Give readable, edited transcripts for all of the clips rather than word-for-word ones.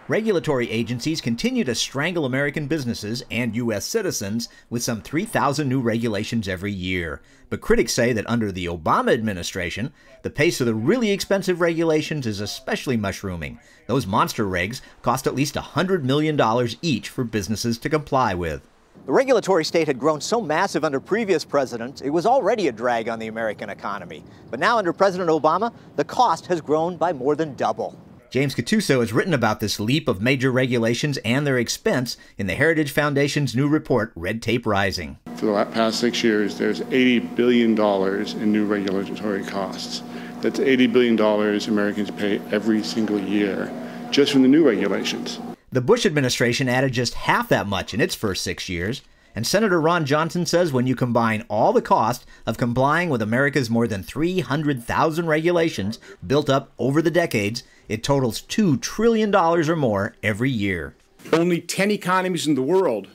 Regulatory agencies continue to strangle American businesses and U.S. citizens with some 3,000 new regulations every year. But critics say that under the Obama administration, the pace of the really expensive regulations is especially mushrooming. Those monster regs cost at least $100 million each for businesses to comply with. The regulatory state had grown so massive under previous presidents, it was already a drag on the American economy. But now under President Obama, the cost has grown by more than double. James Catuso has written about this leap of major regulations and their expense in the Heritage Foundation's new report, Red Tape Rising. For the past 6 years, there's $80 billion in new regulatory costs. That's $80 billion Americans pay every single year just from the new regulations. The Bush administration added just half that much in its first 6 years. And Senator Ron Johnson says when you combine all the cost of complying with America's more than 300,000 regulations built up over the decades, it totals $2 trillion or more every year. Only 10 economies in the world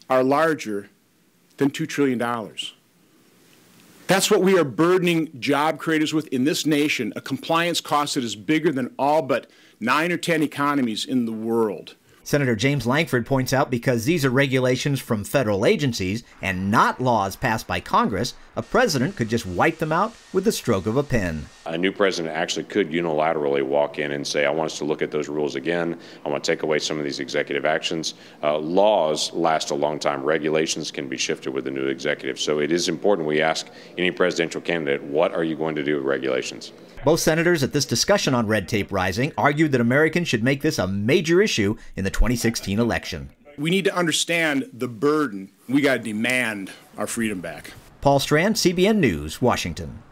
are larger than $2 trillion. That's what we are burdening job creators with in this nation, a compliance cost that is bigger than all but 9 or 10 economies in the world. Senator James Lankford points out because these are regulations from federal agencies and not laws passed by Congress, a president could just wipe them out with the stroke of a pen. A new president actually could unilaterally walk in and say, I want us to look at those rules again. I want to take away some of these executive actions. Laws last a long time. Regulations can be shifted with the new executive. So it is important we ask any presidential candidate, what are you going to do with regulations? Both senators at this discussion on Red Tape Rising argued that Americans should make this a major issue in the 2016 election. We need to understand the burden. We got to demand our freedom back. Paul Strand, CBN News, Washington.